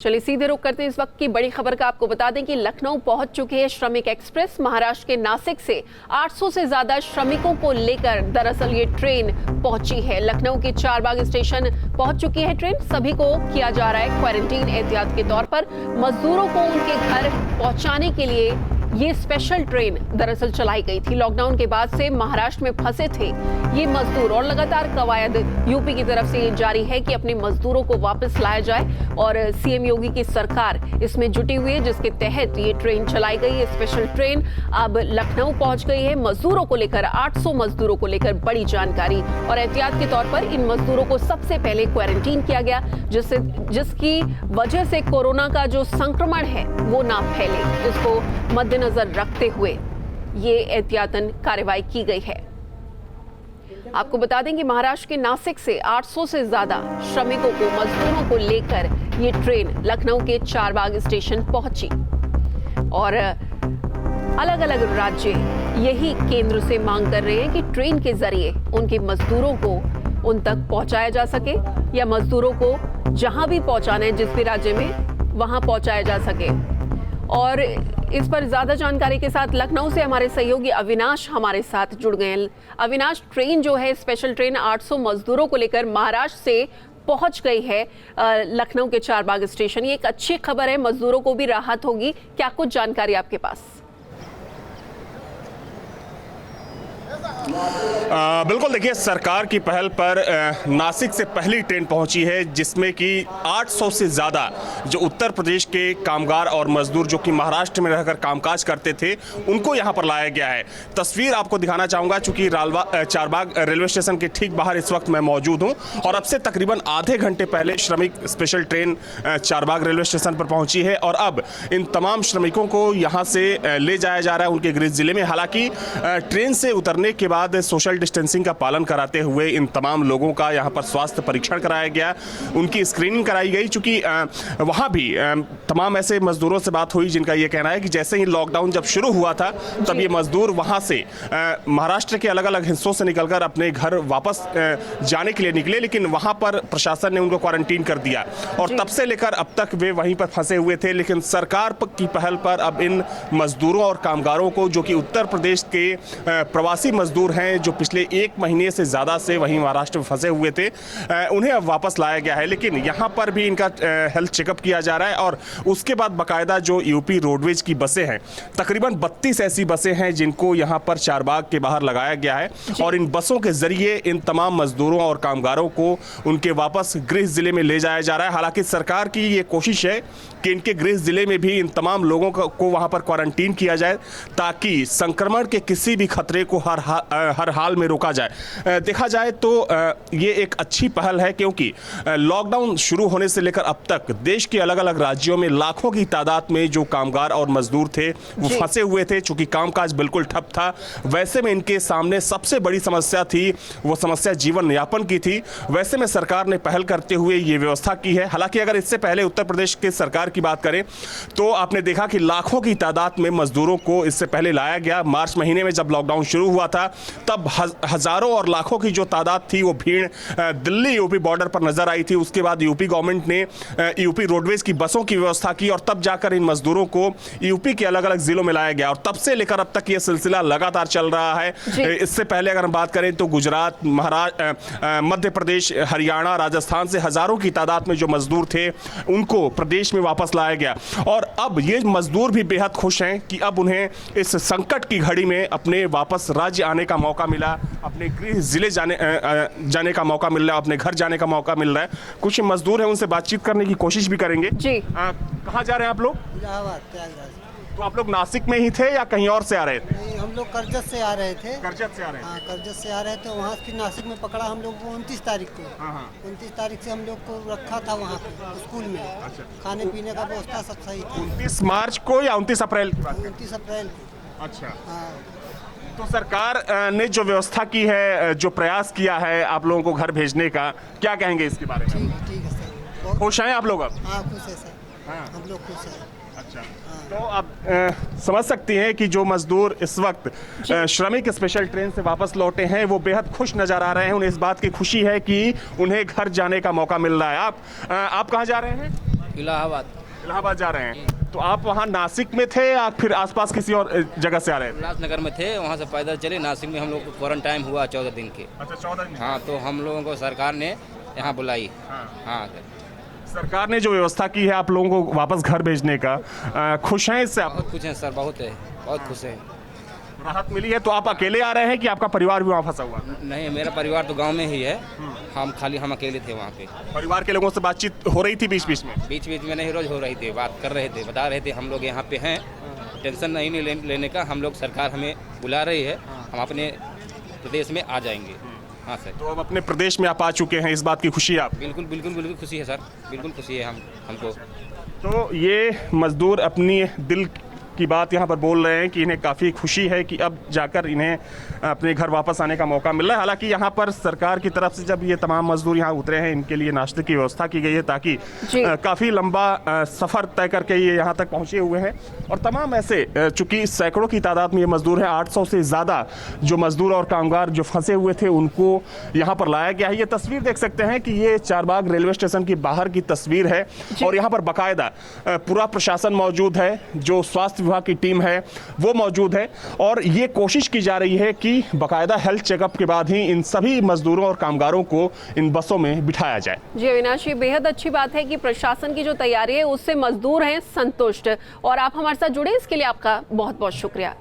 चलिए सीधे रुख करते हैं इस वक्त की बड़ी खबर का। आपको बता दें कि लखनऊ पहुंच चुकी है श्रमिक एक्सप्रेस। महाराष्ट्र के नासिक से 800 से ज्यादा श्रमिकों को लेकर दरअसल ये ट्रेन पहुंची है। लखनऊ के चारबाग स्टेशन पहुंच चुकी है ट्रेन। सभी को किया जा रहा है क्वारंटीन एहतियात के तौर पर। मजदूरों को उनके घर पहुंचाने के लिए ये स्पेशल ट्रेन दरअसल चलाई गई थी। लॉकडाउन के बाद से महाराष्ट्र में फंसे थे ये मजदूर और लगातार कवायद यूपी की तरफ से ये जारी है कि अपने मजदूरों को वापस लाया जाए और सीएम योगी की सरकार इसमें जुटी हुई है, जिसके तहत ये ट्रेन चलाई गई है। स्पेशल ट्रेन अब लखनऊ पहुंच गई है। मजदूरों को लेकर 800 मजदूरों को लेकर बड़ी जानकारी और एहतियात के तौर पर इन मजदूरों को सबसे पहले क्वारंटीन किया गया, जिसकी वजह से कोरोना का जो संक्रमण है वो ना फैले, जिसको मद्देनजर रखते हुए ये एहतियातन कार्रवाई की गई है। आपको बता दें कि महाराष्ट्र के नासिक से 800 से ज्यादा श्रमिकों को, मजदूरों को लेकर ये ट्रेन लखनऊ के चारबाग स्टेशन पहुंची और अलग अलग राज्य यही केंद्र से मांग कर रहे हैं कि ट्रेन के जरिए उनके मजदूरों को उन तक पहुंचाया जा सके या मजदूरों को जहां भी पहुंचाना है, जिस भी राज्य में, वहां पहुंचाया जा सके। और इस पर ज्यादा जानकारी के साथ लखनऊ से हमारे सहयोगी अविनाश हमारे साथ जुड़ गए हैं। अविनाश, ट्रेन जो है स्पेशल ट्रेन 800 मजदूरों को लेकर महाराष्ट्र से पहुंच गई है लखनऊ के चारबाग स्टेशन। ये एक अच्छी खबर है, मजदूरों को भी राहत होगी। क्या कुछ जानकारी आपके पास? बिल्कुल, देखिए, सरकार की पहल पर नासिक से पहली ट्रेन पहुंची है, जिसमें कि 800 से ज़्यादा जो उत्तर प्रदेश के कामगार और मजदूर जो कि महाराष्ट्र में रहकर कामकाज करते थे, उनको यहां पर लाया गया है। तस्वीर आपको दिखाना चाहूँगा, चूंकि चारबाग रेलवे स्टेशन के ठीक बाहर इस वक्त मैं मौजूद हूं और अब से तकरीबन आधे घंटे पहले श्रमिक special train Charbagh railway station पर पहुँची है और अब इन तमाम श्रमिकों को यहाँ से ले जाया जा रहा है उनके गृह जिले में। हालांकि ट्रेन से उतरने के बाद सोशल डिस्टेंसिंग का पालन कराते हुए इन तमाम लोगों का यहाँ पर स्वास्थ्य परीक्षण कराया गया, उनकी स्क्रीनिंग कराई गई। चूंकि वहाँ भी तमाम ऐसे मजदूरों से बात हुई जिनका ये कहना है कि जैसे ही लॉकडाउन जब शुरू हुआ था तब ये मजदूर वहाँ से महाराष्ट्र के अलग अलग हिस्सों से निकलकर अपने घर वापस जाने के लिए निकले, लेकिन वहाँ पर प्रशासन ने उनको क्वारंटीन कर दिया और तब से लेकर अब तक वे वहीं पर फंसे हुए थे। लेकिन सरकार की पहल पर अब इन मजदूरों और कामगारों को, जो कि उत्तर प्रदेश के प्रवासी मजदूर हैं, जो पिछले 1 महीने से ज़्यादा से वहीं महाराष्ट्र में फंसे हुए थे, उन्हें अब वापस लाया गया है। लेकिन यहाँ पर भी इनका हेल्थ चेकअप किया जा रहा है और उसके बाद बाकायदा जो यूपी रोडवेज की बसें हैं, तकरीबन 32 ऐसी बसें हैं जिनको यहाँ पर चारबाग के बाहर लगाया गया है और इन बसों के जरिए इन तमाम मजदूरों और कामगारों को उनके वापस गृह जिले में ले जाया जा रहा है। हालांकि सरकार की ये कोशिश है कि इनके गृह जिले में भी इन तमाम लोगों को वहाँ पर क्वारंटीन किया जाए, ताकि संक्रमण के किसी भी खतरे को हर हाल में रोका जाए। देखा जाए तो ये एक अच्छी पहल है, क्योंकि लॉकडाउन शुरू होने से लेकर अब तक देश के अलग अलग राज्यों में लाखों की तादाद में जो कामगार और मजदूर थे वो फंसे हुए थे। चूंकि कामकाज बिल्कुल ठप था, वैसे में इनके सामने सबसे बड़ी समस्या थी, वो समस्या जीवन यापन की थी। वैसे में सरकार ने पहल करते हुए ये व्यवस्था की है। हालांकि अगर इससे पहले उत्तर प्रदेश के सरकार की बात करें तो आपने देखा कि लाखों की तादाद में मजदूरों को इससे पहले लाया गया। मार्च महीने में जब लॉकडाउन शुरू हुआ था तब हजारों और लाखों की जो तादाद थी वो भीड़ दिल्ली यूपी बॉर्डर पर नजर आई थी। उसके बाद यूपी गवर्नमेंट ने यूपी रोडवेज की बसों की व्यवस्था की और तब जाकर इन मजदूरों को यूपी के अलग अलग जिलों में लाया गया और तब से लेकर अब तक ये सिलसिला लगातार चल रहा है। इससे पहले अगर हम बात करें तो गुजरात, महाराष्ट्र, मध्य प्रदेश, हरियाणा, राजस्थान से हजारों की तादाद में जो मजदूर थे उनको प्रदेश में वापस लाया गया और अब ये मजदूर भी बेहद खुश हैं कि अब उन्हें इस संकट की घड़ी में अपने वापस राज्य आने का मौका मिला, अपने गृह जिले जाने का मौका मिल रहा है, अपने घर जाने का मौका मिल रहा है। कुछ मजदूर हैं, उनसे बातचीत करने की कोशिश भी करेंगे। जी, कहाँ जा रहे हैं आप लोग? तो आप लोग नासिक में ही थे या कहीं और से आ रहे थे? नहीं, हम लोग करजत से आ रहे थे। करजत से आ रहे थे? हाँ, करजत से आ रहे थे। वहाँ फिर नासिक में पकड़ा हम लोग को 29 तारीख को। 29 तारीख से हम लोग को रखा था वहाँ पे स्कूल में। अच्छा। खाने पीने का व्यवस्था सब सही था। 29 मार्च को या 29 अप्रैल की बात? 29 अप्रैल को। अच्छा। हाँ। तो सरकार ने जो व्यवस्था की है, जो प्रयास किया है आप लोगों को घर भेजने का, क्या कहेंगे इसके बारे में? ठीक है सर। खुश हैं आप लोग अब? हाँ, खुश है सर। हाँ, हम लोग खुश हैं। अच्छा, तो अब समझ सकती हैं कि जो मजदूर इस वक्त श्रमिक स्पेशल ट्रेन से वापस लौटे हैं वो बेहद खुश नजर आ रहे हैं। उन्हें इस बात की खुशी है कि उन्हें घर जाने का मौका मिल रहा है। आप कहाँ जा रहे हैं? इलाहाबाद जा रहे हैं। तो आप वहाँ नासिक में थे या फिर आसपास किसी और जगह से आ रहे थे? उल्लासनगर में थे, वहाँ से पैदल चले। नासिक में हम लोग को क्वारंटाइन हुआ 14 दिन के। अच्छा, 14 दिन। हाँ, तो हम लोगों को सरकार ने यहाँ बुलाई। हाँ, सरकार ने जो व्यवस्था की है आप लोगों को वापस घर भेजने का, खुश हैं इससे आप? बहुत खुश हैं सर, बहुत है, बहुत खुश हैं। राहत मिली है? तो आप अकेले आ रहे हैं कि आपका परिवार भी वहाँ फंसा हुआ है? नहीं, मेरा परिवार तो गांव में ही है। हम अकेले थे वहाँ पे। परिवार के लोगों से बातचीत हो रही थी बीच बीच में? बीच बीच में नहीं, रोज हो रही थी, बात कर रहे थे, बता रहे थे हम लोग यहाँ पे हैं, टेंशन नहीं लेने का। हम लोग, सरकार हमें बुला रही है, हम अपने प्रदेश में आ जाएंगे। हाँ सर। तो अब अपने प्रदेश में आप आ चुके हैं, इस बात की खुशी है आप? बिल्कुल बिल्कुल बिल्कुल खुशी है सर, बिल्कुल खुशी है हमको। तो ये मजदूर अपनी दिल की बात यहाँ पर बोल रहे हैं कि इन्हें काफ़ी खुशी है कि अब जाकर इन्हें अपने घर वापस आने का मौका मिल रहा है। हालांकि यहाँ पर सरकार की तरफ से जब ये तमाम मजदूर यहाँ उतरे हैं, इनके लिए नाश्ते की व्यवस्था की गई है ताकि काफ़ी लंबा सफ़र तय करके ये यहाँ तक पहुँचे हुए हैं। और तमाम ऐसे, चूँकि सैकड़ों की तादाद में ये मजदूर हैं, 800 से ज़्यादा जो मजदूर और कामगार जो फंसे हुए थे उनको यहाँ पर लाया गया है। ये तस्वीर देख सकते हैं कि ये चारबाग रेलवे स्टेशन की बाहर की तस्वीर है और यहाँ पर बाकायदा पूरा प्रशासन मौजूद है, जो स्वास्थ्य विभाग की टीम है वो मौजूद है और ये कोशिश की जा रही है कि बाकायदा हेल्थ चेकअप के बाद ही इन सभी मजदूरों और कामगारों को इन बसों में बिठाया जाए। जी अविनाश, ये बेहद अच्छी बात है कि प्रशासन की जो तैयारी है उससे मजदूर हैं संतुष्ट, और आप हमारे साथ जुड़े इसके लिए आपका बहुत बहुत शुक्रिया।